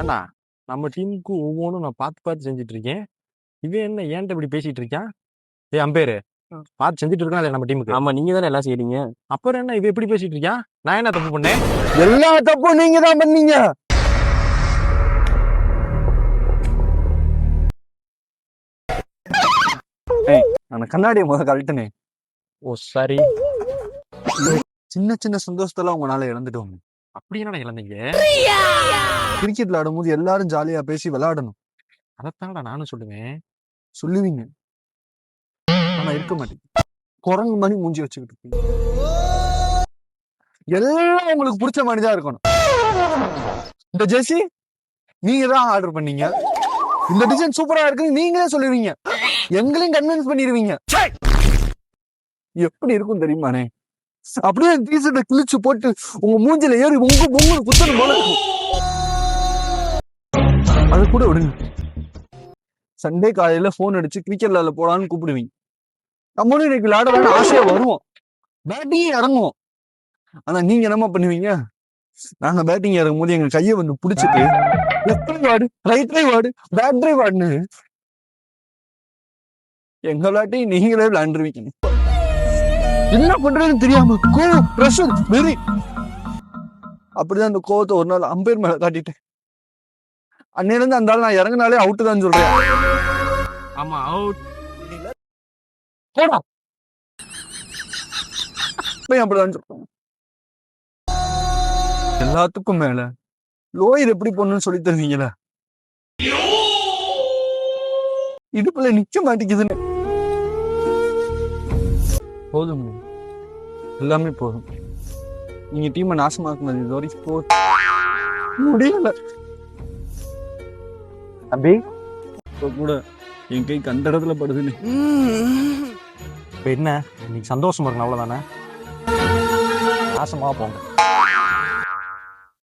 ஏண்டா நம்ம டீமுக்கு ஒவ்வொன்றும் நான் பார்த்து பார்த்து செஞ்சுட்டு இருக்கேன். இவன் என்ன ஏன்ட்ட இப்படி பேசிட்டு இருக்கான்? ஏய் அம்பேரு, பார்த்து செஞ்சுட்டு இருக்கான் இல்ல நம்ம டீமுக்கு? ஆமா, நீங்க தானே எல்லாம் செய்றீங்க. அப்புறம் என்ன இவன் எப்படி பேசிட்டு இருக்கான்? நான் என்ன தப்பு பண்ணேன்? எல்லா தப்பும் நீங்க தான் பண்ணீங்க. நான் கண்ணாடியை முதல் கழட்டுனேன். ஓ சரி. சின்ன சின்ன சந்தோஷத்தெல்லாம் உங்களால இழந்துட்டோம். அப்படி என்னடா இழந்தீங்க? கிரிக்கெட் விளையாடும் போது எல்லாரும் ஜாலியா பேசி விளையாடணும். அதைத்தான்டா நானும் சொல்லுவேன். சொல்லுவீங்க, ஆனா இருக்க மாட்டேங்க. குரங்கு மாதிரி மூஞ்சி வச்சுக்கிட்டு இருப்பீங்க. எல்லாம் உங்களுக்கு பிடிச்ச மாதிரிதான் இருக்கணும். இந்த ஜெர்சி நீங்க தான் ஆர்டர் பண்ணீங்க. இந்த டிசைன் சூப்பரா இருக்குன்னு நீங்களே சொல்லுவீங்க. எங்களையும் கன்வின்ஸ் பண்ணிடுவீங்க. எப்படி இருக்கும் தெரியுமானே? அப்படியே டீசர்ட்டை கிழிச்சு போட்டு உங்க மூஞ்சில ஏறி உங்க பொங்கல் குத்தணும் போல இருக்கும். அது கூட விடுங்க. சண்டே காலையில போன் அடிச்சு கிரிக்கெட் விளையாட போலான்னு கூப்பிடுவீங்க. நம்மளும் இன்னைக்கு விளையாட ஆசையா வருவோம், பேட்டிங்கே இறங்குவோம். ஆனா நீங்க என்னமா பண்ணுவீங்க? நாங்க பேட்டிங் இறங்கும் போது எங்க கையை வந்து பிடிச்சிட்டு left right ward, right right ward, bad right வார்டுன்னு எங்க விளையாட்டையும் நீங்களே விளையாண்டுருவீங்க. என்ன பண்றதுன்னு தெரியாம கோவம், பிரஷர், வெறி. அப்படிதான் அந்த கோவத்தை ஒரு நாள் அம்பேர் மேல காட்டிட்டேன். அன்னையில இருந்து அந்த நான் இறங்கினாலே அவுட்டு தான் சொல்றேன். ஆமா அவுட். போடா அப்படிதான் சொல்றேன். எல்லாத்துக்கும் மேல லோயர் எப்படி போடணும்னு சொல்லி தருவீங்களா? இடுப்புல நிக்க மாட்டேங்குதுன்னு. போதும், எல்லாமே போதும். நீங்க டீமை நாசமாக்குனது இது வரைக்கும் போதும். முடியல தம்பி. இப்ப கூட என் கை கண்ட இடத்துல படுதுன்னு. இப்ப என்ன இன்னைக்கு சந்தோஷமா இருக்கணும் அவ்வளவுதானே? நாசமா போங்க.